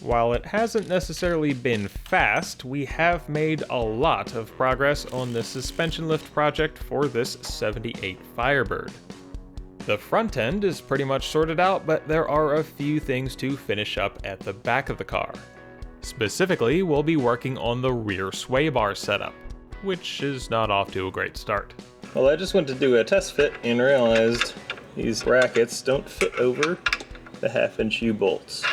While it hasn't necessarily been fast, we have made a lot of progress on the suspension lift project for this 78 Firebird. The front end is pretty much sorted out, but there are a few things to finish up at the back of the car. Specifically, we'll be working on the rear Swaybar setup, which is not off to a great start. Well, I just went to do a test fit and realized these brackets don't fit over the 1/2" U-bolts.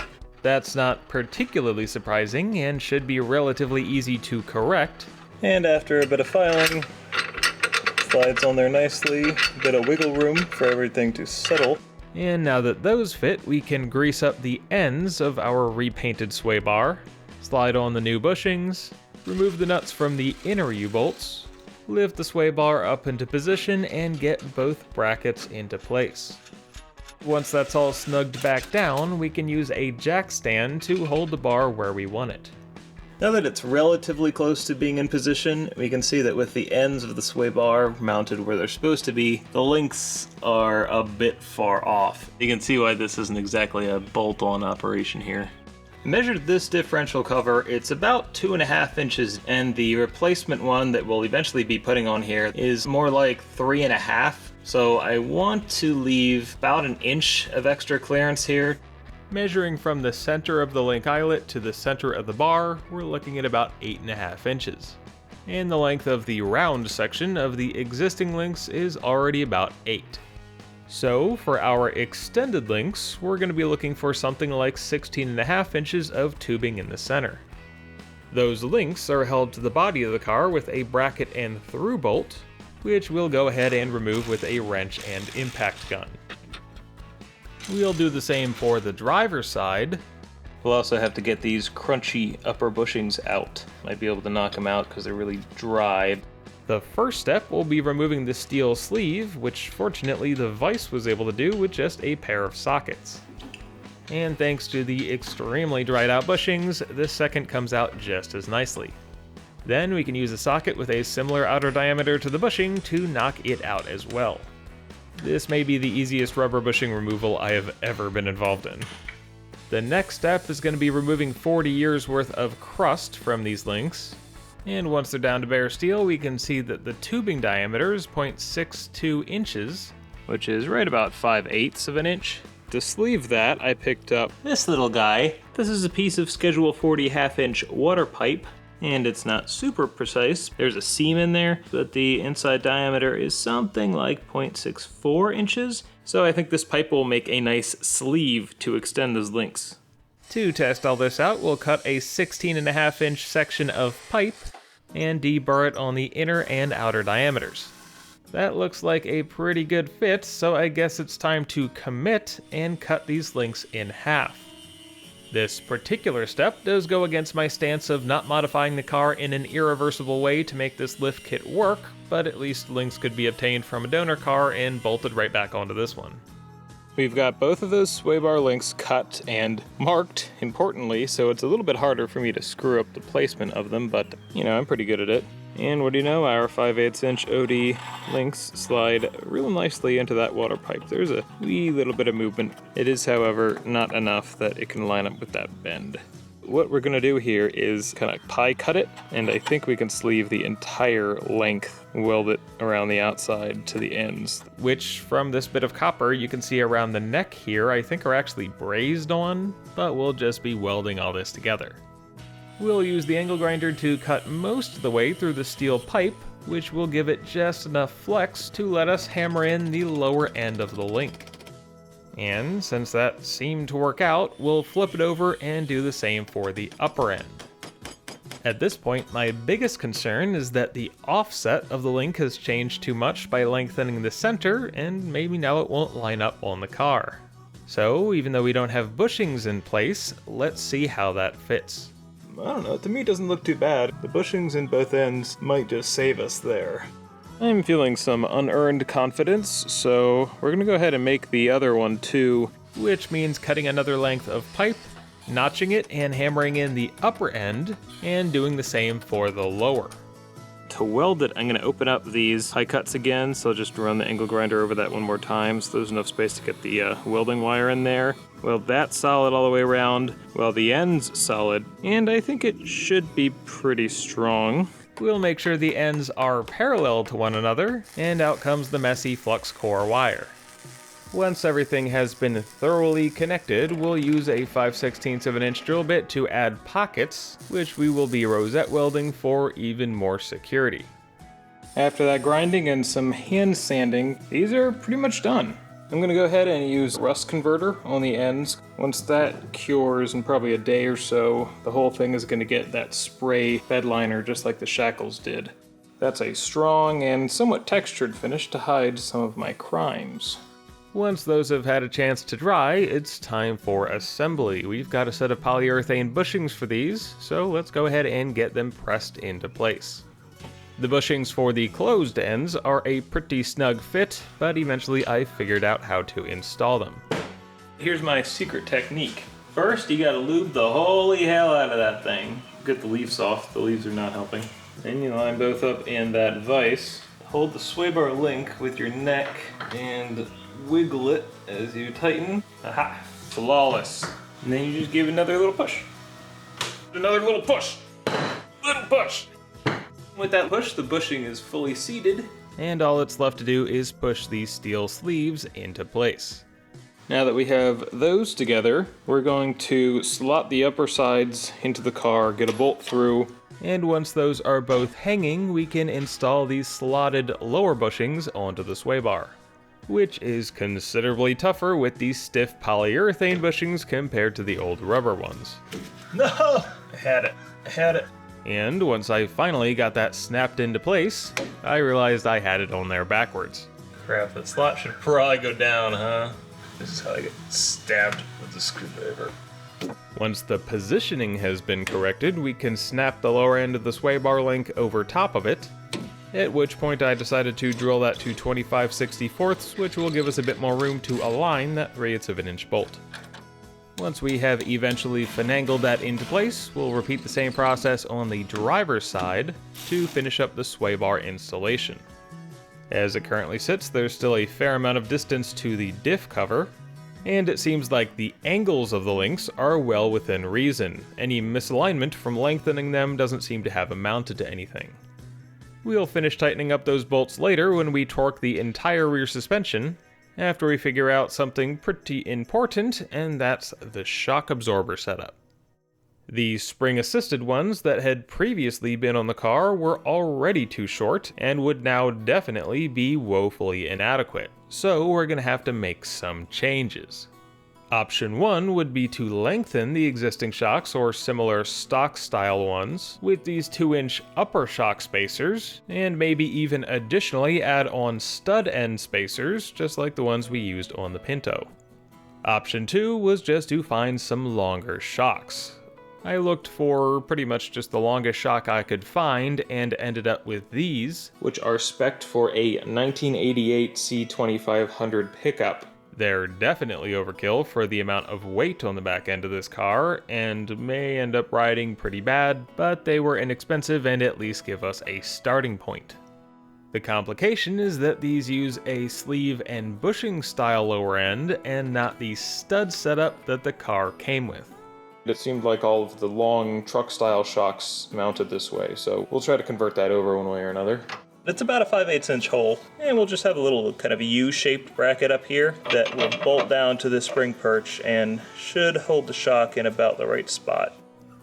That's not particularly surprising and should be relatively easy to correct. And after a bit of filing, slides on there nicely, a bit of wiggle room for everything to settle. And now that those fit, we can grease up the ends of our repainted Swaybar, slide on the new bushings, remove the nuts from the inner U-bolts, lift the Swaybar up into position, and get both brackets into place. Once that's all snugged back down, we can use a jack stand to hold the bar where we want it. Now that it's relatively close to being in position, we can see that with the ends of the Swaybar mounted where they're supposed to be, the links are a bit far off. You can see why this isn't exactly a bolt-on operation here. Measured this differential cover, it's about 2.5 inches, and the replacement one that we'll eventually be putting on here is more like 3.5. So I want to leave about 1 inch of extra clearance here. Measuring from the center of the link eyelet to the center of the bar, we're looking at about 8.5 inches. And the length of the round section of the existing links is already about 8. So for our extended links, we're going to be looking for something like 16.5 inches of tubing in the center. Those links are held to the body of the car with a bracket and through bolt, which we'll go ahead and remove with a wrench and impact gun. We'll do the same for the driver's side. We'll also have to get these crunchy upper bushings out. Might be able to knock them out because they're really dry. The first step will be removing the steel sleeve, which fortunately the vise was able to do with just a pair of sockets. And thanks to the extremely dried out bushings, this second comes out just as nicely. Then we can use a socket with a similar outer diameter to the bushing to knock it out as well. This may be the easiest rubber bushing removal I have ever been involved in. The next step is going to be removing 40 years worth of crust from these links. And once they're down to bare steel, we can see that the tubing diameter is 0.62 inches, which is right about 5/8 of an inch. To sleeve that, I picked up this little guy. This is a piece of Schedule 40 1/2" water pipe, and it's not super precise. There's a seam in there, but the inside diameter is something like 0.64 inches. So I think this pipe will make a nice sleeve to extend those links. To test all this out, we'll cut a 16.5 inch section of pipe and deburr it on the inner and outer diameters. That looks like a pretty good fit, so I guess it's time to commit and cut these links in half. This particular step does go against my stance of not modifying the car in an irreversible way to make this lift kit work, but at least links could be obtained from a donor car and bolted right back onto this one. We've got both of those Swaybar links cut and marked, importantly, so it's a little bit harder for me to screw up the placement of them, but, I'm pretty good at it. And what do you know, our 5/8 inch OD links slide real nicely into that water pipe. There's a wee little bit of movement. It is, however, not enough that it can line up with that bend. What we're gonna do here is kind of pie cut it, and I think we can sleeve the entire length, weld it around the outside to the ends. Which, from this bit of copper, you can see around the neck here, I think are actually brazed on, but we'll just be welding all this together. We'll use the angle grinder to cut most of the way through the steel pipe, which will give it just enough flex to let us hammer in the lower end of the link. And since that seemed to work out, we'll flip it over and do the same for the upper end. At this point, my biggest concern is that the offset of the link has changed too much by lengthening the center, and maybe now it won't line up on the car. So even though we don't have bushings in place, let's see how that fits. I don't know, to me it doesn't look too bad. The bushings in both ends might just save us there. I'm feeling some unearned confidence, so we're gonna go ahead and make the other one too. Which means cutting another length of pipe, notching it and hammering in the upper end, and doing the same for the lower. To weld it, I'm going to open up these high cuts again, so just run the angle grinder over that one more time so there's enough space to get the welding wire in there. Well, that's solid all the way around. Well, the end's solid, and I think it should be pretty strong. We'll make sure the ends are parallel to one another, and out comes the messy flux core wire. Once everything has been thoroughly connected, we'll use a 5/16 of an inch drill bit to add pockets, which we will be rosette welding for even more security. After that grinding and some hand sanding, these are pretty much done. I'm going to go ahead and use rust converter on the ends. Once that cures in probably a day or so, the whole thing is going to get that spray bed liner just like the shackles did. That's a strong and somewhat textured finish to hide some of my crimes. Once those have had a chance to dry, it's time for assembly. We've got a set of polyurethane bushings for these, so let's go ahead and get them pressed into place. The bushings for the closed ends are a pretty snug fit, but eventually I figured out how to install them. Here's my secret technique. First, you gotta lube the holy hell out of that thing. Get the leaves off, the leaves are not helping. Then you line both up in that vise. Hold the Swaybar link with your neck and wiggle it as you tighten. Aha! Flawless. And then you just give another little push. Another little push. Little push. With that push, the bushing is fully seated. And all it's left to do is push these steel sleeves into place. Now that we have those together, we're going to slot the upper sides into the car, get a bolt through. And once those are both hanging, we can install these slotted lower bushings onto the Swaybar, which is considerably tougher with these stiff polyurethane bushings compared to the old rubber ones. No! I had it. And once I finally got that snapped into place, I realized I had it on there backwards. Crap, that slot should probably go down, huh? This is how I get stabbed with the screwdriver. Once the positioning has been corrected, we can snap the lower end of the Swaybar link over top of it, at which point I decided to drill that to 25/64, which will give us a bit more room to align that 3/8 of an inch bolt. Once we have eventually finagled that into place, we'll repeat the same process on the driver's side to finish up the Swaybar installation. As it currently sits, there's still a fair amount of distance to the diff cover, and it seems like the angles of the links are well within reason. Any misalignment from lengthening them doesn't seem to have amounted to anything. We'll finish tightening up those bolts later when we torque the entire rear suspension, after we figure out something pretty important, and that's the shock absorber setup. The spring-assisted ones that had previously been on the car were already too short and would now definitely be woefully inadequate, so we're going to have to make some changes. Option 1 would be to lengthen the existing shocks or similar stock-style ones with these 2-inch upper shock spacers, and maybe even additionally add on stud end spacers, just like the ones we used on the Pinto. Option 2 was just to find some longer shocks. I looked for pretty much just the longest shock I could find and ended up with these, which are spec'd for a 1988 C2500 pickup. They're definitely overkill for the amount of weight on the back end of this car, and may end up riding pretty bad, but they were inexpensive and at least give us a starting point. The complication is that these use a sleeve and bushing style lower end, and not the stud setup that the car came with. It seemed like all of the long truck style shocks mounted this way, so we'll try to convert that over one way or another. It's about a 5/8 inch hole, and we'll just have a little kind of a U-shaped bracket up here that will bolt down to the spring perch and should hold the shock in about the right spot.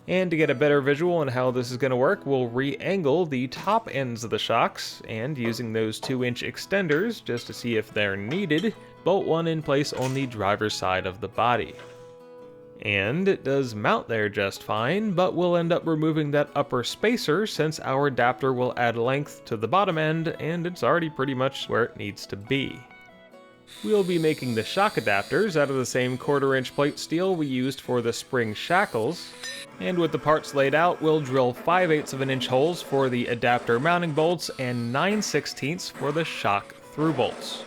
And to get a better visual on how this is going to work, we'll re-angle the top ends of the shocks, and using those 2-inch extenders, just to see if they're needed, bolt one in place on the driver's side of the body. And it does mount there just fine, but we'll end up removing that upper spacer since our adapter will add length to the bottom end, and it's already pretty much where it needs to be. We'll be making the shock adapters out of the same 1/4-inch plate steel we used for the spring shackles, and with the parts laid out, we'll drill 5/8 of an inch holes for the adapter mounting bolts and 9/16 for the shock through bolts.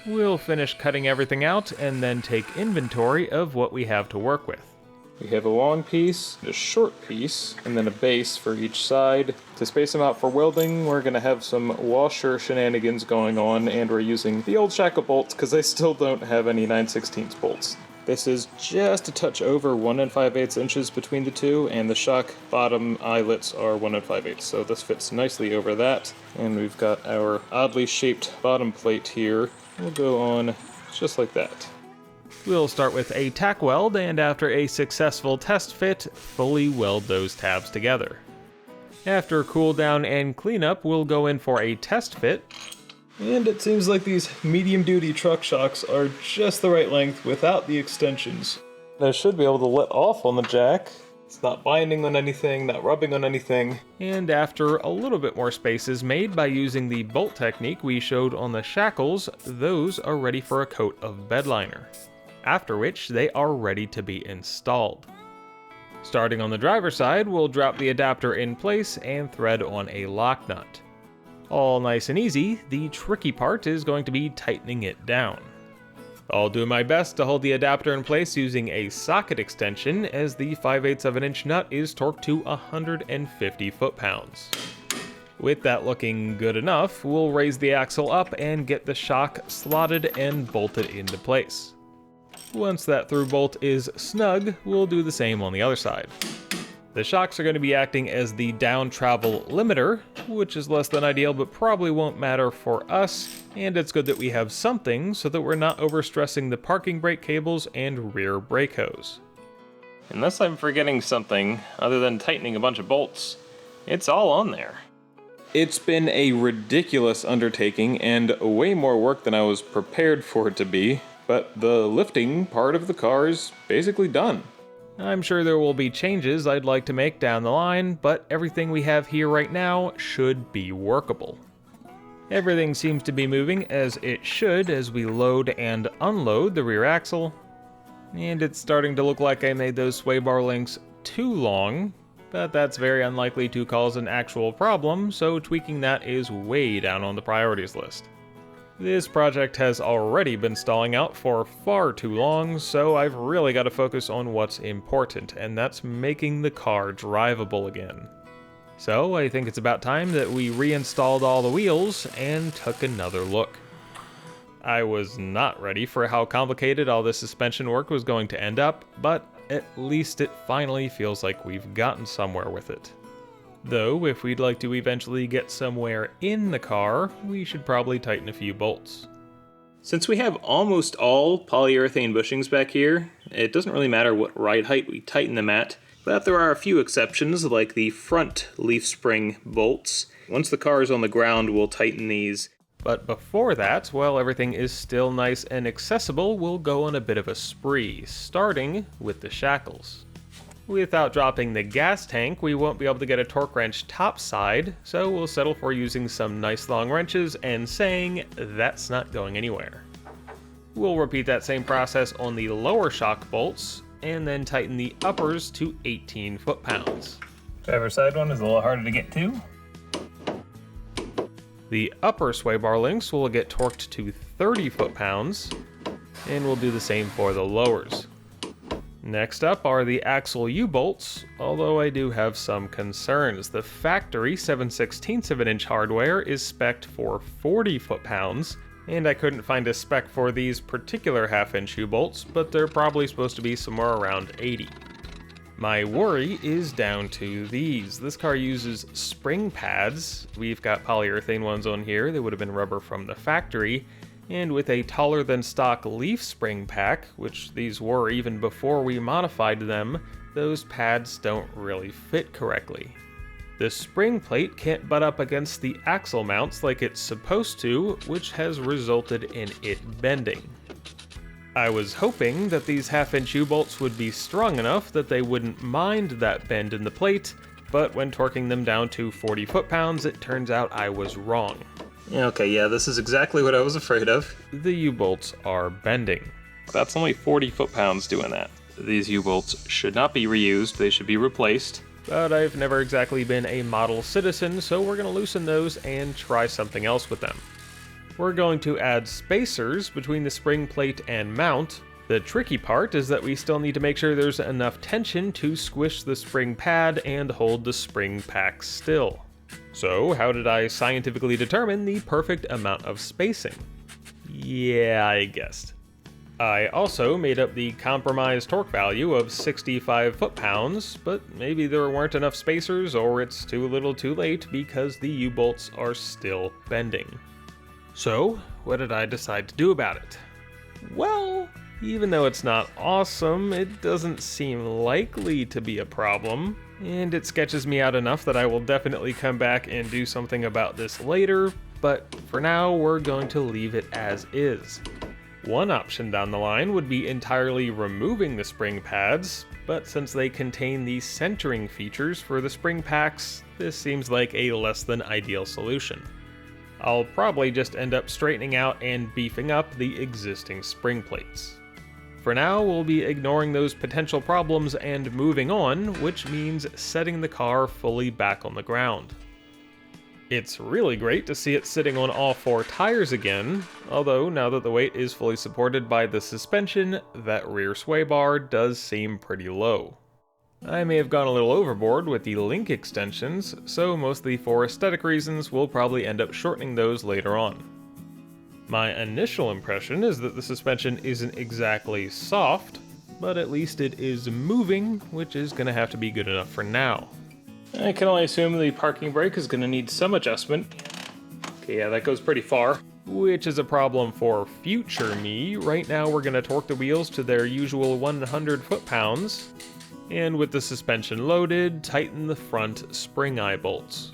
We'll finish cutting everything out and then take inventory of what we have to work with. We have a long piece, a short piece, and then a base for each side. To space them out for welding, we're gonna have some washer shenanigans going on, and we're using the old shackle bolts because I still don't have any 9/16 bolts. This is just a touch over 1 5/8 inches between the two, and the shock bottom eyelets are 1 5/8, so this fits nicely over that. And we've got our oddly shaped bottom plate here. We'll go on just like that. We'll start with a tack weld, and after a successful test fit, fully weld those tabs together. After cool down and cleanup, we'll go in for a test fit. And it seems like these medium-duty truck shocks are just the right length without the extensions. I should be able to let off on the jack. It's not binding on anything, not rubbing on anything. And after a little bit more space is made by using the bolt technique we showed on the shackles, those are ready for a coat of bed liner. After which they are ready to be installed. Starting on the driver's side, we'll drop the adapter in place and thread on a lock nut. All nice and easy, the tricky part is going to be tightening it down. I'll do my best to hold the adapter in place using a socket extension, as the 5/8 of an inch nut is torqued to 150 foot-pounds. With that looking good enough, we'll raise the axle up and get the shock slotted and bolted into place. Once that through bolt is snug, we'll do the same on the other side. The shocks are going to be acting as the down travel limiter, which is less than ideal but probably won't matter for us, and it's good that we have something so that we're not overstressing the parking brake cables and rear brake hose. Unless I'm forgetting something other than tightening a bunch of bolts, it's all on there. It's been a ridiculous undertaking and way more work than I was prepared for it to be, but the lifting part of the car is basically done. I'm sure there will be changes I'd like to make down the line, but everything we have here right now should be workable. Everything seems to be moving as it should as we load and unload the rear axle, and it's starting to look like I made those Swaybar links too long, but that's very unlikely to cause an actual problem, so tweaking that is way down on the priorities list. This project has already been stalling out for far too long, so I've really got to focus on what's important, and that's making the car drivable again. So I think it's about time that we reinstalled all the wheels and took another look. I was not ready for how complicated all this suspension work was going to end up, but at least it finally feels like we've gotten somewhere with it. Though, if we'd like to eventually get somewhere in the car, we should probably tighten a few bolts. Since we have almost all polyurethane bushings back here, it doesn't really matter what ride height we tighten them at, but there are a few exceptions, like the front leaf spring bolts. Once the car is on the ground, we'll tighten these. But before that, while everything is still nice and accessible, we'll go on a bit of a spree, starting with the shackles. Without dropping the gas tank, we won't be able to get a torque wrench topside, so we'll settle for using some nice long wrenches and saying that's not going anywhere. We'll repeat that same process on the lower shock bolts, and then tighten the uppers to 18 foot-pounds. Driver's side one is a little harder to get to. The upper Swaybar links will get torqued to 30 foot-pounds, and we'll do the same for the lowers. Next up are the axle U-bolts, although I do have some concerns. The factory 7/16 of an inch hardware is spec'd for 40 foot-pounds, and I couldn't find a spec for these particular half-inch U-bolts, but they're probably supposed to be somewhere around 80. My worry is down to these. This car uses spring pads. We've got polyurethane ones on here. They would have been rubber from the factory. And with a taller than stock leaf spring pack, which these were even before we modified them, those pads don't really fit correctly. The spring plate can't butt up against the axle mounts like it's supposed to, which has resulted in it bending. I was hoping that these half-inch U-bolts would be strong enough that they wouldn't mind that bend in the plate, but when torquing them down to 40 foot-pounds, it turns out I was wrong. Okay, yeah, this is exactly what I was afraid of. The U-bolts are bending. That's only 40 foot-pounds doing that. These U-bolts should not be reused, they should be replaced. But I've never exactly been a model citizen, so we're going to loosen those and try something else with them. We're going to add spacers between the spring plate and mount, The tricky part is that we still need to make sure there's enough tension to squish the spring pad and hold the spring pack still. So how did I scientifically determine the perfect amount of spacing? Yeah, I guessed. I also made up the compromised torque value of 65 foot-pounds, but maybe there weren't enough spacers or it's too little too late because the U-bolts are still bending. So, what did I decide to do about it? Well, even though it's not awesome, it doesn't seem likely to be a problem, and it sketches me out enough that I will definitely come back and do something about this later, but for now we're going to leave it as is. One option down the line would be entirely removing the spring pads, but since they contain the centering features for the spring packs, this seems like a less than ideal solution. I'll probably just end up straightening out and beefing up the existing spring plates. For now, we'll be ignoring those potential problems and moving on, which means setting the car fully back on the ground. It's really great to see it sitting on all four tires again, although now that the weight is fully supported by the suspension, that rear sway bar does seem pretty low. I may have gone a little overboard with the link extensions, so mostly for aesthetic reasons we'll probably end up shortening those later on. My initial impression is that the suspension isn't exactly soft, but at least it is moving, which is going to have to be good enough for now. I can only assume the parking brake is going to need some adjustment. Okay, yeah, that goes pretty far. Which is a problem for future me. Right now we're going to torque the wheels to their usual 100 foot-pounds, and with the suspension loaded, tighten the front spring eye bolts.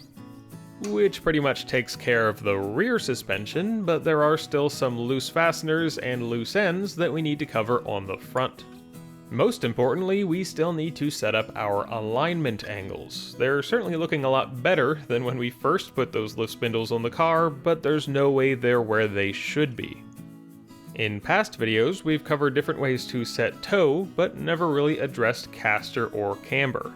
Which pretty much takes care of the rear suspension, but there are still some loose fasteners and loose ends that we need to cover on the front. Most importantly, we still need to set up our alignment angles. They're certainly looking a lot better than when we first put those lift spindles on the car, but there's no way they're where they should be. In past videos, we've covered different ways to set toe, but never really addressed caster or camber.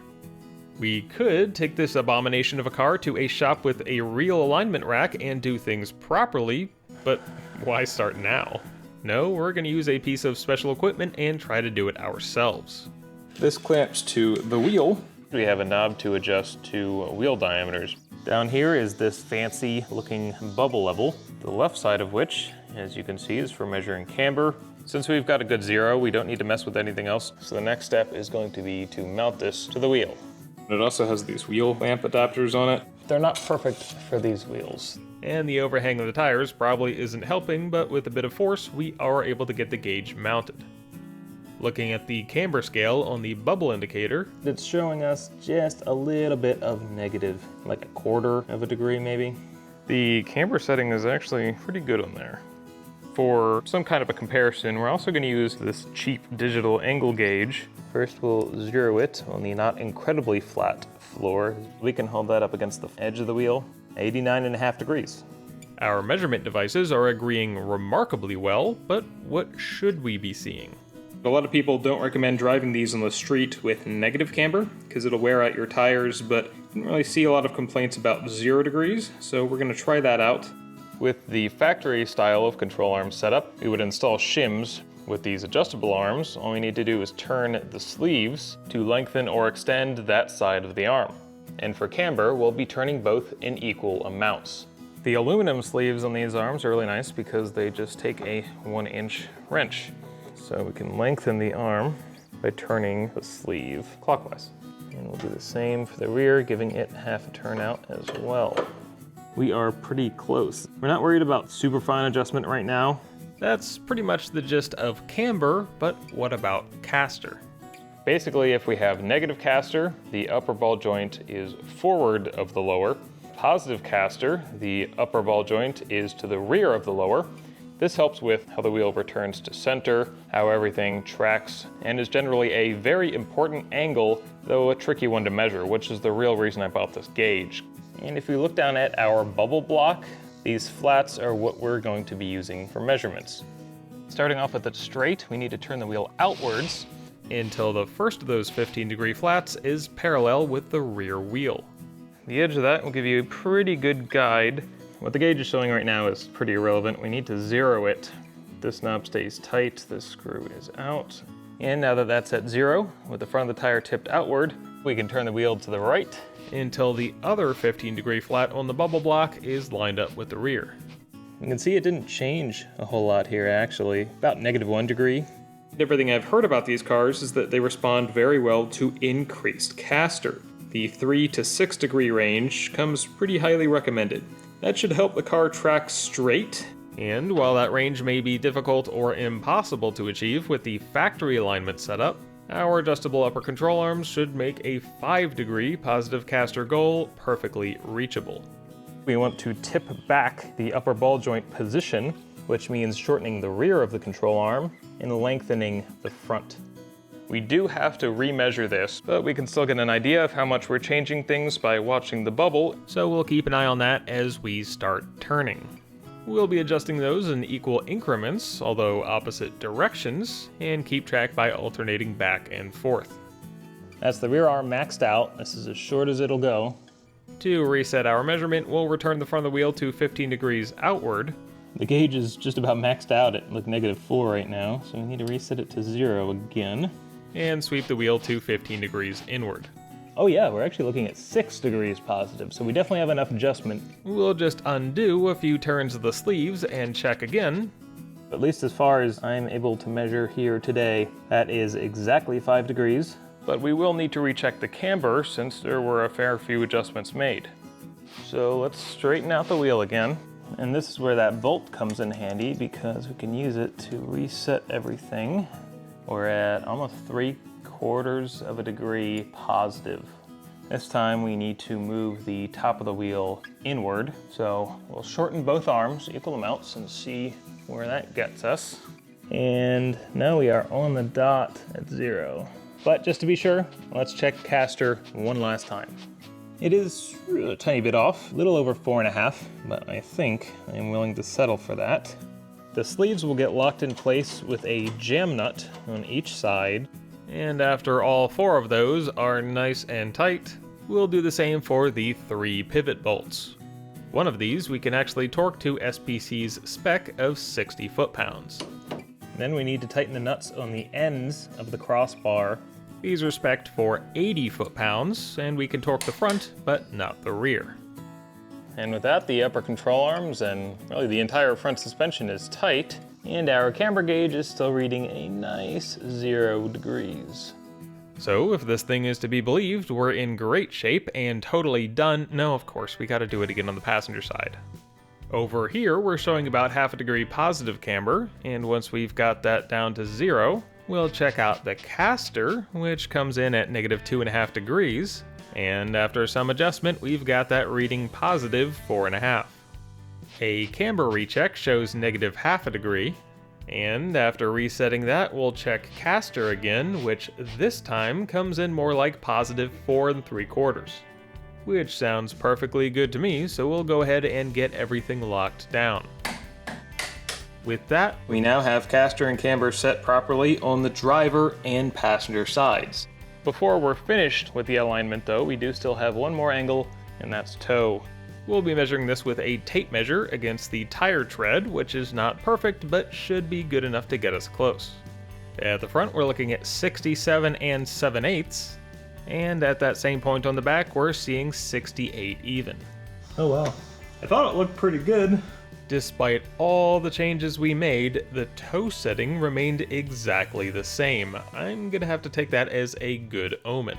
We could take this abomination of a car to a shop with a real alignment rack and do things properly, but why start now? No, we're going to use a piece of special equipment and try to do it ourselves. This clamps to the wheel. We have a knob to adjust to wheel diameters. Down here is this fancy looking bubble level, the left side of which, as you can see, is for measuring camber. Since we've got a good zero, we don't need to mess with anything else, so the next step is going to be to mount this to the wheel. It also has these wheel lamp adapters on it. They're not perfect for these wheels. And the overhang of the tires probably isn't helping, but with a bit of force, we are able to get the gauge mounted. Looking at the camber scale on the bubble indicator, it's showing us just a little bit of negative, like a quarter of a degree maybe. The camber setting is actually pretty good on there. For some kind of a comparison, we're also going to use this cheap digital angle gauge. First we'll zero it on the not incredibly flat floor. We can hold that up against the edge of the wheel, 89.5 degrees. Our measurement devices are agreeing remarkably well, but what should we be seeing? A lot of people don't recommend driving these on the street with negative camber because it'll wear out your tires, but I didn't really see a lot of complaints about 0 degrees, so we're going to try that out. With the factory style of control arm setup, we would install shims. With these adjustable arms, all we need to do is turn the sleeves to lengthen or extend that side of the arm. And for camber, we'll be turning both in equal amounts. The aluminum sleeves on these arms are really nice because they just take a 1-inch wrench. So we can lengthen the arm by turning the sleeve clockwise. And we'll do the same for the rear, giving it half a turn out as well. We are pretty close. We're not worried about super fine adjustment right now. That's pretty much the gist of camber, but what about caster? Basically, if we have negative caster, the upper ball joint is forward of the lower. Positive caster, the upper ball joint is to the rear of the lower. This helps with how the wheel returns to center, how everything tracks, and is generally a very important angle, though a tricky one to measure, which is the real reason I bought this gauge. And if we look down at our bubble block, these flats are what we're going to be using for measurements. Starting off with the straight, we need to turn the wheel outwards until the first of those 15-degree flats is parallel with the rear wheel. The edge of that will give you a pretty good guide. What the gauge is showing right now is pretty irrelevant. We need to zero it This knob stays tight, this screw is out. And now that that's at 0, with the front of the tire tipped outward, we can turn the wheel to the right until the other 15-degree flat on the bubble block is lined up with the rear. You can see it didn't change a whole lot here actually, about -1 degree. Everything I've heard about these cars is that they respond very well to increased caster. The 3 to 6 degree range comes pretty highly recommended. That should help the car track straight. And while that range may be difficult or impossible to achieve with the factory alignment setup, our adjustable upper control arms should make a 5-degree positive caster goal perfectly reachable. We want to tip back the upper ball joint position, which means shortening the rear of the control arm and lengthening the front. We do have to remeasure this, but we can still get an idea of how much we're changing things by watching the bubble, so we'll keep an eye on that as we start turning. We'll be adjusting those in equal increments, although opposite directions, and keep track by alternating back and forth. That's the rear arm maxed out. This is as short as it'll go. To reset our measurement, we'll return the front of the wheel to 15 degrees outward. The gauge is just about maxed out at like -4 right now, so we need to reset it to 0 again. And sweep the wheel to 15 degrees inward. Oh yeah, we're actually looking at 6 degrees positive, so we definitely have enough adjustment. We'll just undo a few turns of the sleeves and check again. At least as far as I'm able to measure here today, that is exactly 5 degrees. But we will need to recheck the camber since there were a fair few adjustments made. So let's straighten out the wheel again. And this is where that bolt comes in handy because we can use it to reset everything. We're at almost 3/4 of a degree positive. This time we need to move the top of the wheel inward. So we'll shorten both arms equal amounts and see where that gets us. And now we are on the dot at 0. But just to be sure, let's check caster one last time. It is a tiny bit off, a little over 4.5, but I think I'm willing to settle for that. The sleeves will get locked in place with a jam nut on each side. And after all 4 of those are nice and tight, we'll do the same for the 3 pivot bolts. One of these we can actually torque to SPC's spec of 60 foot-pounds. Then we need to tighten the nuts on the ends of the crossbar. These are spec'd for 80 foot-pounds, and we can torque the front, but not the rear. And with that, the upper control arms and really the entire front suspension is tight, and our camber gauge is still reading a nice 0 degrees. So if this thing is to be believed, we're in great shape and totally done. No, of course, we gotta do it again on the passenger side. Over here, we're showing about 1/2 degree positive camber, and once we've got that down to 0, we'll check out the caster, which comes in at -2.5 degrees, and after some adjustment, we've got that reading positive 4.5. A camber recheck shows -0.5 degree, and after resetting that, we'll check caster again, which this time comes in more like positive 4 3/4, which sounds perfectly good to me, so we'll go ahead and get everything locked down. With that, we now have caster and camber set properly on the driver and passenger sides. Before we're finished with the alignment though, we do still have one more angle, and that's toe. We'll be measuring this with a tape measure against the tire tread, which is not perfect, but should be good enough to get us close. At the front, we're looking at 67 7/8, and at that same point on the back, we're seeing 68 even. Oh wow. I thought it looked pretty good. Despite all the changes we made, the toe setting remained exactly the same. I'm gonna have to take that as a good omen.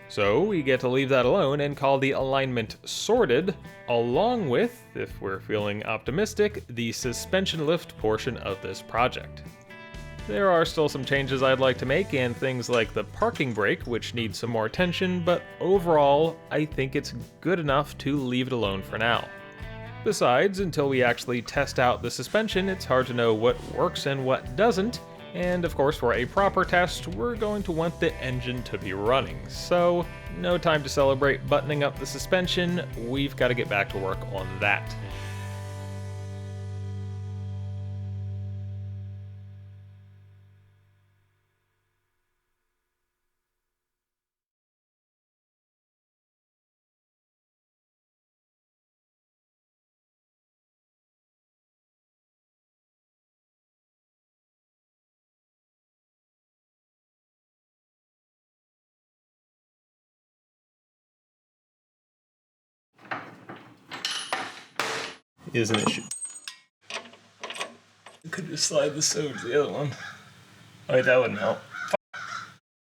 So we get to leave that alone and call the alignment sorted, along with, if we're feeling optimistic, the suspension lift portion of this project. There are still some changes I'd like to make, and things like the parking brake, which needs some more attention, but overall, I think it's good enough to leave it alone for now. Besides, until we actually test out the suspension, it's hard to know what works and what doesn't, and of course for a proper test, we're going to want the engine to be running. So, no time to celebrate buttoning up the suspension, we've got to get back to work on that. is an issue. I could just slide this over to the other one. Oh wait, that wouldn't help.